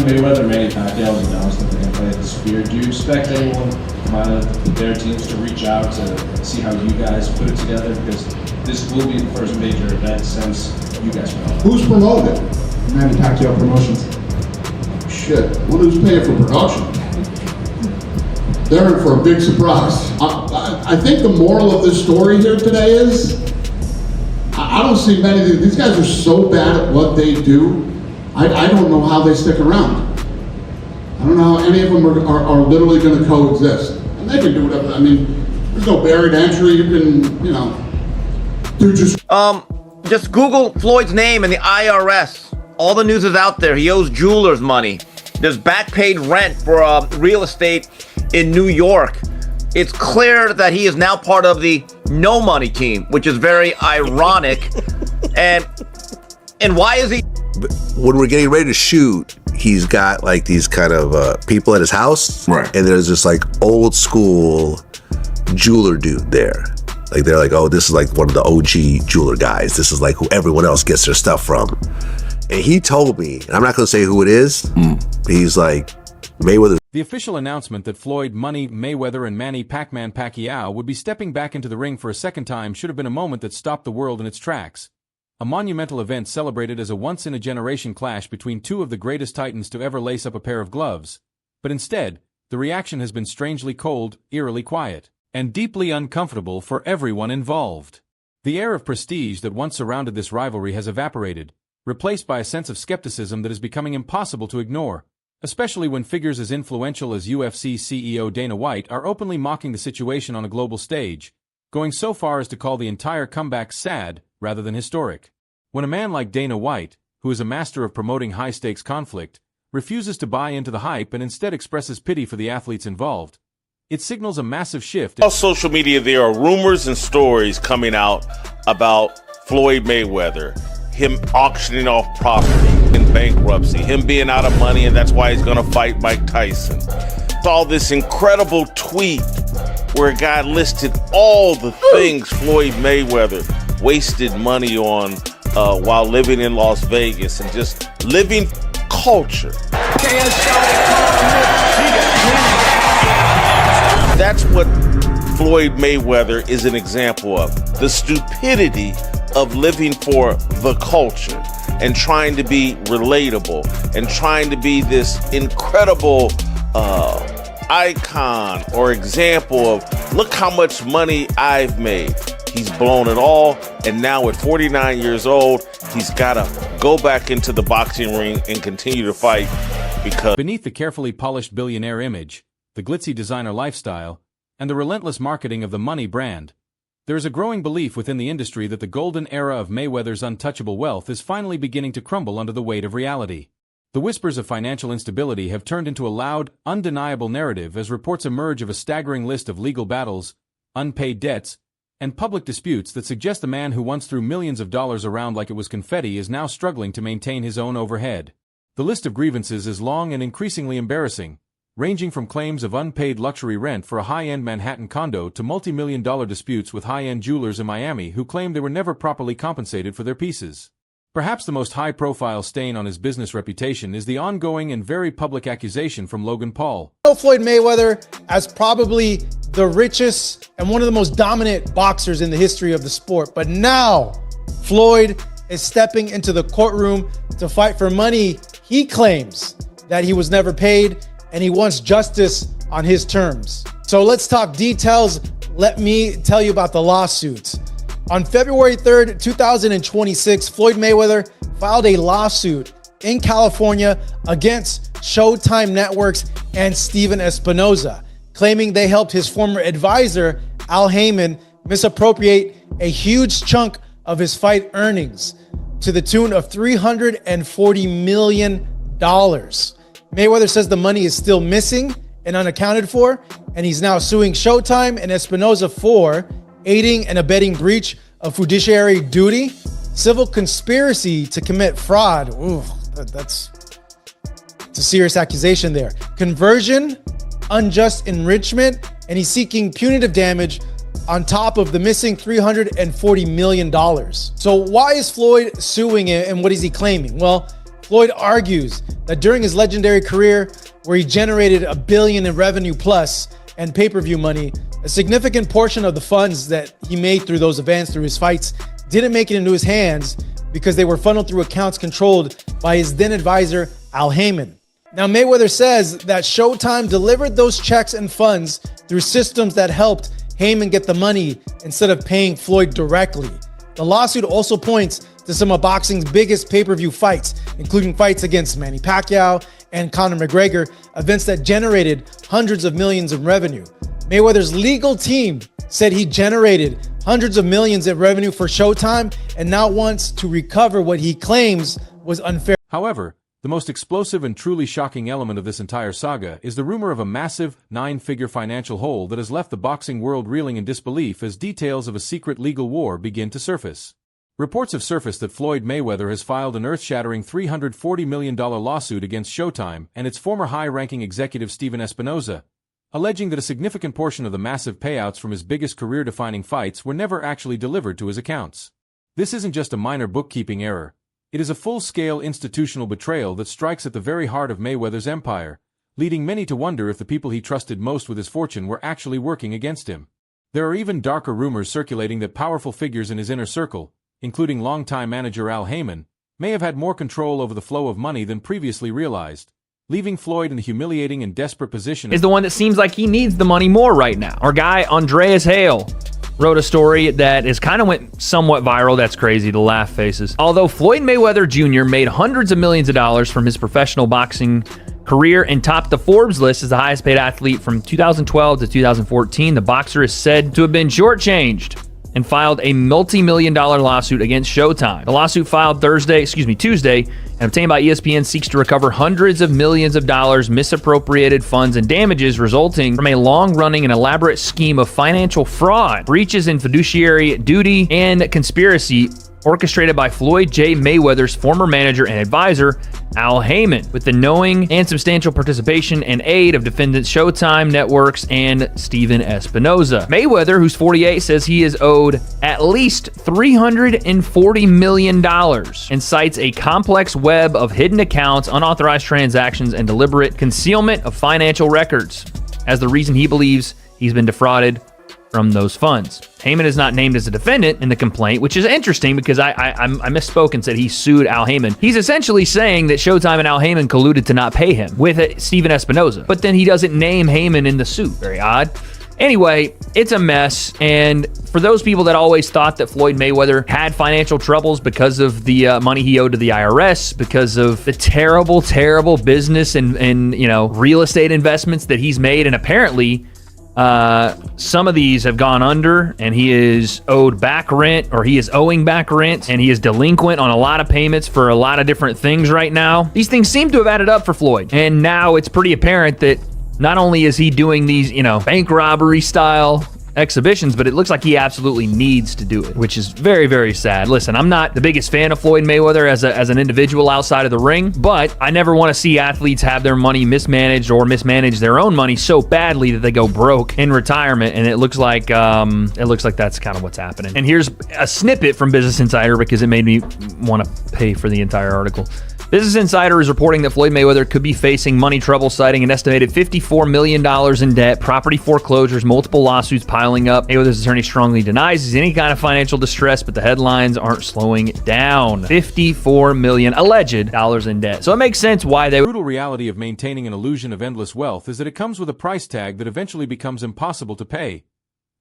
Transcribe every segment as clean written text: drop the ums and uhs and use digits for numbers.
Mayweather, Manny Pacquiao was announced that they're going to play at the Sphere. Do you expect anyone from either of their teams to reach out to see how you guys put it together? Because this will be the first major event since you guys went on. Who's promoting? Manny Pacquiao Promotions. Shit, well, who's paying for production? They're in for a big surprise. I think the moral of this story here today is, I don't see many of these guys are so bad at what they do. I don't know how they stick around. I don't know how any of them are literally going to coexist. And they can do whatever. I mean, there's no buried entry. You can, do just Google Floyd's name and the IRS. All the news is out there. He owes jewelers money. There's back paid rent for real estate in New York. It's clear that he is now part of the no money team, which is very ironic. And why is he? When we're getting ready to shoot, he's got like these kind of people at his house, right? And there's this like old school jeweler dude there. Like they're like, oh, this is like one of the OG jeweler guys. This is like who everyone else gets their stuff from. And he told me, and I'm not going to say who it is, but he's like, Mayweather. The official announcement that Floyd, Money, Mayweather, and Manny Pacquiao would be stepping back into the ring for a second time should have been a moment that stopped the world in its tracks. A monumental event celebrated as a once-in-a-generation clash between two of the greatest titans to ever lace up a pair of gloves. But instead, the reaction has been strangely cold, eerily quiet, and deeply uncomfortable for everyone involved. The air of prestige that once surrounded this rivalry has evaporated, replaced by a sense of skepticism that is becoming impossible to ignore, especially when figures as influential as UFC CEO Dana White are openly mocking the situation on a global stage, going so far as to call the entire comeback sad rather than historic. When a man like Dana White, who is a master of promoting high-stakes conflict, refuses to buy into the hype and instead expresses pity for the athletes involved, it signals a massive shift. On social media, there are rumors and stories coming out about Floyd Mayweather, him auctioning off property in bankruptcy, him being out of money, and that's why he's going to fight Mike Tyson. Saw this incredible tweet where a guy listed all the things Floyd Mayweather wasted money on while living in Las Vegas and just living culture. That's what Floyd Mayweather is an example of. The stupidity of living for the culture and trying to be relatable and trying to be this incredible icon or example of, look how much money I've made. He's blown it all, and now at 49 years old, he's got to go back into the boxing ring and continue to fight because beneath the carefully polished billionaire image, the glitzy designer lifestyle, and the relentless marketing of the money brand, there is a growing belief within the industry that the golden era of Mayweather's untouchable wealth is finally beginning to crumble under the weight of reality. The whispers of financial instability have turned into a loud, undeniable narrative as reports emerge of a staggering list of legal battles, unpaid debts, and public disputes that suggest the man who once threw millions of dollars around like it was confetti is now struggling to maintain his own overhead. The list of grievances is long and increasingly embarrassing, ranging from claims of unpaid luxury rent for a high-end Manhattan condo to multi-million-dollar disputes with high-end jewelers in Miami who claim they were never properly compensated for their pieces. Perhaps the most high-profile stain on his business reputation is the ongoing and very public accusation from Logan Paul. Floyd Mayweather as probably the richest and one of the most dominant boxers in the history of the sport. But now, Floyd is stepping into the courtroom to fight for money he claims that he was never paid, and he wants justice on his terms. So let's talk details. Let me tell you about the lawsuits. On February 3rd, 2026, Floyd Mayweather filed a lawsuit in California against Showtime Networks and Steven Espinoza, claiming they helped his former advisor, Al Heyman, misappropriate a huge chunk of his fight earnings to the tune of $340 million. Mayweather says the money is still missing and unaccounted for, and he's now suing Showtime and Espinoza for aiding and abetting breach of fiduciary duty, civil conspiracy to commit fraud. Ooh, that's a serious accusation there. Conversion, unjust enrichment, and he's seeking punitive damage on top of the missing $340 million. So why is Floyd suing him, and what is he claiming? Well, Floyd argues that during his legendary career, where he generated $1 billion in revenue plus and pay-per-view money, a significant portion of the funds that he made through those events, through his fights, didn't make it into his hands because they were funneled through accounts controlled by his then advisor, Al Heyman. Now, Mayweather says that Showtime delivered those checks and funds through systems that helped Heyman get the money instead of paying Floyd directly. The lawsuit also points to some of boxing's biggest pay-per-view fights, including fights against Manny Pacquiao and Conor McGregor, events that generated hundreds of millions in revenue. Mayweather's legal team said he generated hundreds of millions in revenue for Showtime and now wants to recover what he claims was unfair. However, the most explosive and truly shocking element of this entire saga is the rumor of a massive, 9-figure financial hole that has left the boxing world reeling in disbelief as details of a secret legal war begin to surface. Reports have surfaced that Floyd Mayweather has filed an earth-shattering $340 million lawsuit against Showtime and its former high-ranking executive Steven Espinoza, alleging that a significant portion of the massive payouts from his biggest career-defining fights were never actually delivered to his accounts. This isn't just a minor bookkeeping error. It is a full-scale institutional betrayal that strikes at the very heart of Mayweather's empire, leading many to wonder if the people he trusted most with his fortune were actually working against him. There are even darker rumors circulating that powerful figures in his inner circle, including longtime manager Al Heyman, may have had more control over the flow of money than previously realized, leaving Floyd in the humiliating and desperate position is the one that seems like he needs the money more right now. Our guy, Andreas Hale, wrote a story that is kind of went somewhat viral. That's crazy, the laugh faces. Although Floyd Mayweather Jr. made hundreds of millions of dollars from his professional boxing career and topped the Forbes list as the highest paid athlete from 2012 to 2014, the boxer is said to have been shortchanged and filed a multi-million-dollar lawsuit against Showtime. The lawsuit filed Tuesday, and obtained by ESPN seeks to recover hundreds of millions of dollars, misappropriated funds, and damages resulting from a long-running and elaborate scheme of financial fraud, breaches in fiduciary duty, and conspiracy orchestrated by Floyd J. Mayweather's former manager and advisor, Al Heyman, with the knowing and substantial participation and aid of defendants Showtime Networks and Steven Espinoza. Mayweather, who's 48, says he is owed at least $340 million and cites a complex web of hidden accounts, unauthorized transactions, and deliberate concealment of financial records as the reason he believes he's been defrauded from those funds. Heyman is not named as a defendant in the complaint, which is interesting because I misspoke and said he sued Al Heyman. He's essentially saying that Showtime and Al Heyman colluded to not pay him with Steven Espinoza, but then he doesn't name Heyman in the suit. Very odd. Anyway, it's a mess, and for those people that always thought that Floyd Mayweather had financial troubles because of the money he owed to the IRS, because of the terrible, terrible business and real estate investments that he's made, and apparently some of these have gone under, and he is owed back rent, or he is owing back rent, and he is delinquent on a lot of payments for a lot of different things right now. These things seem to have added up for Floyd, and now it's pretty apparent that not only is he doing these, bank robbery style exhibitions, but it looks like he absolutely needs to do it, which is very, very sad. Listen, I'm not the biggest fan of Floyd Mayweather as an individual outside of the ring, but I never want to see athletes have their money mismanaged or mismanage their own money so badly that they go broke in retirement, and it looks like that's kind of what's happening. And here's a snippet from Business Insider because it made me want to pay for the entire article. Business Insider is reporting that Floyd Mayweather could be facing money trouble, citing an estimated $54 million in debt, property foreclosures, multiple lawsuits piling up. Mayweather's attorney strongly denies he's any kind of financial distress, but the headlines aren't slowing it down. $54 million alleged dollars in debt. So it makes sense why they... The brutal reality of maintaining an illusion of endless wealth is that it comes with a price tag that eventually becomes impossible to pay.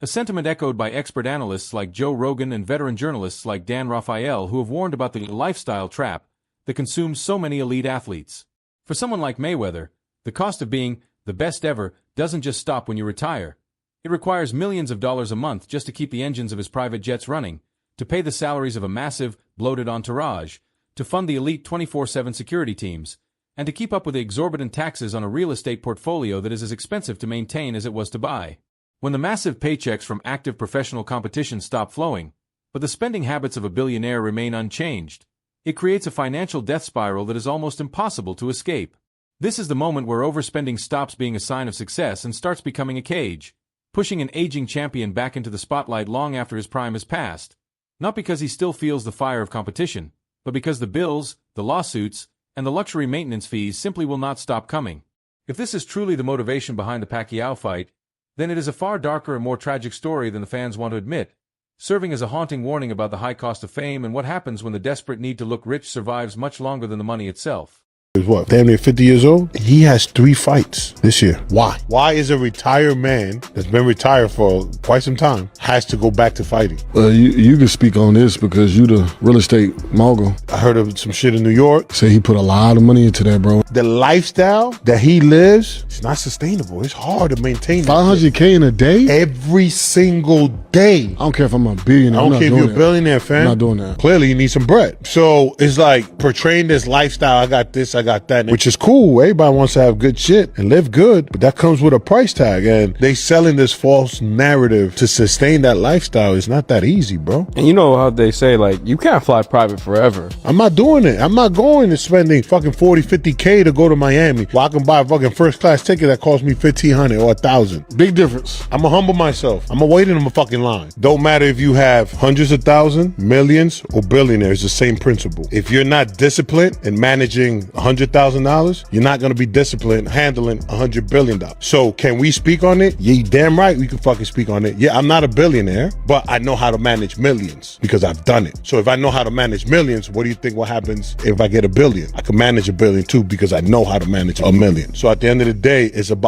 A sentiment echoed by expert analysts like Joe Rogan and veteran journalists like Dan Raphael, who have warned about the lifestyle trap that consumes so many elite athletes. For someone like Mayweather, the cost of being the best ever doesn't just stop when you retire. It requires millions of dollars a month just to keep the engines of his private jets running, to pay the salaries of a massive, bloated entourage, to fund the elite 24/7 security teams, and to keep up with the exorbitant taxes on a real estate portfolio that is as expensive to maintain as it was to buy. When the massive paychecks from active professional competition stop flowing, but the spending habits of a billionaire remain unchanged, it creates a financial death spiral that is almost impossible to escape. This is the moment where overspending stops being a sign of success and starts becoming a cage, pushing an aging champion back into the spotlight long after his prime has passed. Not because he still feels the fire of competition, but because the bills, the lawsuits, and the luxury maintenance fees simply will not stop coming. If this is truly the motivation behind the Pacquiao fight, then it is a far darker and more tragic story than the fans want to admit, serving as a haunting warning about the high cost of fame and what happens when the desperate need to look rich survives much longer than the money itself. Is what, damn near 50 years old? He has 3 fights this year. Why? Why is a retired man that's been retired for quite some time has to go back to fighting? You can speak on this because you the real estate mogul. I heard of some shit in New York. Say he put a lot of money into that, bro. The lifestyle that he lives, it's not sustainable. It's hard to maintain. $500K in a day? Every single day. I don't care if I'm a billionaire. I don't care if you're a billionaire, fam. I'm not doing that. Clearly, you need some bread. So it's like portraying this lifestyle. I got this, I got that, which is cool. Everybody wants to have good shit and live good, but that comes with a price tag. And they selling this false narrative to sustain that lifestyle is not that easy, bro. And you know how they say, like, you can't fly private forever. I'm not doing it. I'm not going to spending fucking 40, 50K to go to Miami. Well, I can buy a fucking first class ticket that costs me $1,500 or $1,000. Big difference. I'm gonna humble myself. I'm gonna wait in a fucking line. Don't matter if you have hundreds of thousands, millions, or billionaires, the same principle. If you're not disciplined in managing $100,000, you're not gonna be disciplined handling $100 billion. So can we speak on it? Yeah, you damn right we can fucking speak on it. Yeah, I'm not a billionaire, but I know how to manage millions because I've done it. So if I know how to manage millions, what do you think what happens if I get $1 billion? I can manage $1 billion too because I know how to manage $1 million. So at the end of the day, it's about